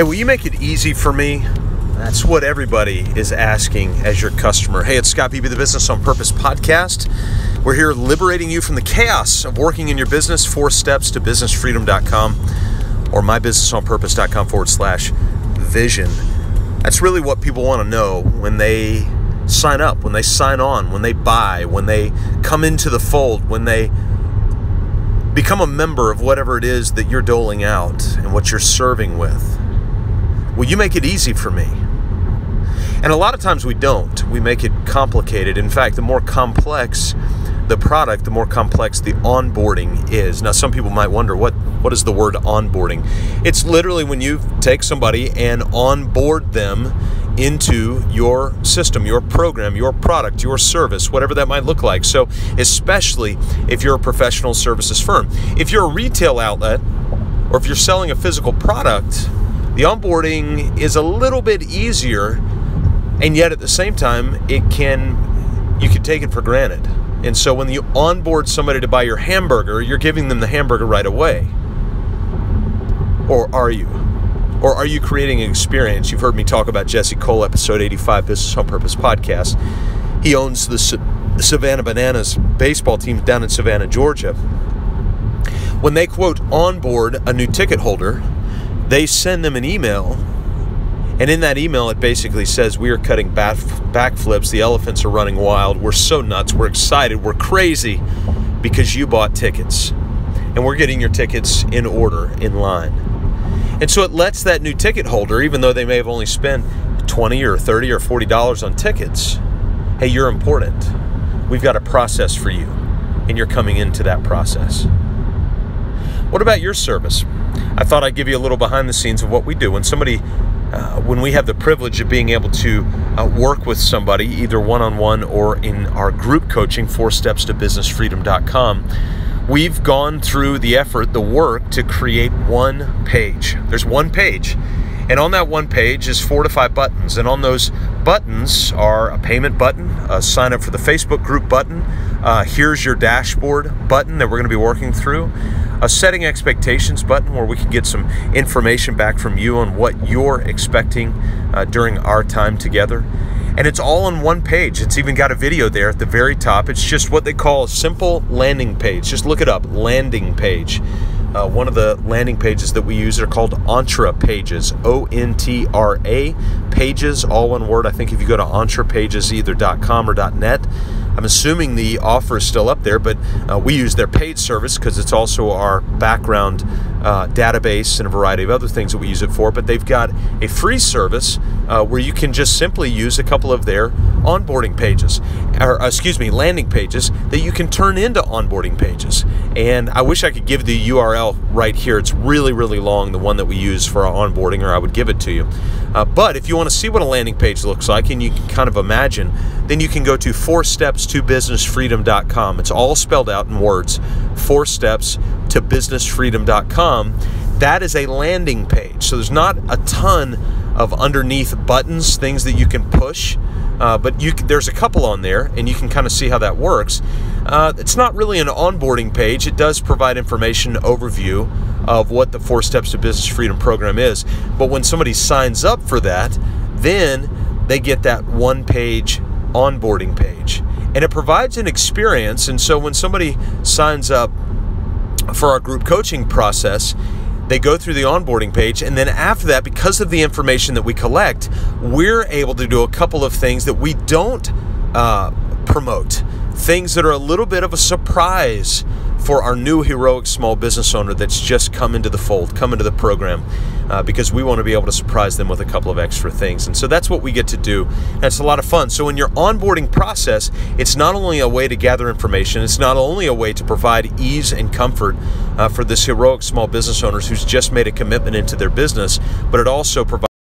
Hey, will you make it easy for me? That's what everybody is asking as your customer. Hey, it's Scott Beebe, the Business on Purpose podcast. We're here liberating you from the chaos of working in your business. 4 steps to businessfreedom.com or mybusinessonpurpose.com/vision. That's really what people want to know when they sign up, when they sign on, when they buy, when they come into the fold, when they become a member of whatever it is that you're doling out and what you're serving with. Will you make it easy for me? And a lot of times we don't. We make it complicated. In fact, the more complex the product, the more complex the onboarding is. Now, some people might wonder, what is the word onboarding? It's literally when you take somebody and onboard them into your system, your program, your product, your service, whatever that might look like. So especially if you're a professional services firm. If you're a retail outlet or if you're selling a physical product, the onboarding is a little bit easier, and yet at the same time, you can take it for granted. And so when you onboard somebody to buy your hamburger, you're giving them the hamburger right away. Or are you? Or are you creating an experience? You've heard me talk about Jesse Cole, episode 85, Business on Purpose podcast. He owns the Savannah Bananas baseball team down in Savannah, Georgia. When they, quote, onboard a new ticket holder, they send them an email, and in that email it basically says, we are cutting backflips, the elephants are running wild, we're so nuts, we're excited, we're crazy because you bought tickets, and we're getting your tickets in order, in line. And so it lets that new ticket holder, even though they may have only spent $20 or $30 or $40 on tickets, hey, you're important. We've got a process for you, and you're coming into that process. What about your service? I thought I'd give you a little behind the scenes of what we do. When we have the privilege of being able to work with somebody, either one-on-one or in our group coaching, 4 steps to businessfreedom.com, we've gone through the effort, the work to create one page. There's one page. And on that one page is 4 to 5 buttons. And on those buttons are a payment button, a sign up for the Facebook group button, here's your dashboard button that we're going to be working through, a setting expectations button where we can get some information back from you on what you're expecting during our time together. And it's all on one page. It's even got a video there at the very top. It's just what they call a simple landing page. Just look it up, landing page. One of the landing pages that we use are called Ontra pages, O-N-T-R-A pages, all one word. I think if you go to ontrapages, either .com or .net, I'm assuming the offer is still up there, but we use their paid service because it's also our background database and a variety of other things that we use it for. But they've got a free service where you can just simply use a couple of their onboarding pages, or landing pages that you can turn into onboarding pages. And I wish I could give the URL right here. It's really, really long, the one that we use for our onboarding, or I would give it to you. But if you want to see what a landing page looks like and you can kind of imagine, then you can go to 4 steps to businessfreedom.com. It's all spelled out in words. 4 steps to businessfreedom.com. That is a landing page. So there's not a ton of underneath buttons, things that you can push, but there's a couple on there, and you can kind of see how that works. It's not really an onboarding page. It does provide information overview of what the 4 Steps to Business Freedom program is. But when somebody signs up for that, then they get that one-page onboarding page. And it provides an experience. And so when somebody signs up for our group coaching process, they go through the onboarding page, and then after that, because of the information that we collect, we're able to do a couple of things that we don't promote, things that are a little bit of a surprise for our new heroic small business owner that's just come into the fold, come into the program, because we want to be able to surprise them with a couple of extra things. And so that's what we get to do, and it's a lot of fun. So in your onboarding process, it's not only a way to gather information, it's not only a way to provide ease and comfort for this heroic small business owners who's just made a commitment into their business, but it also provides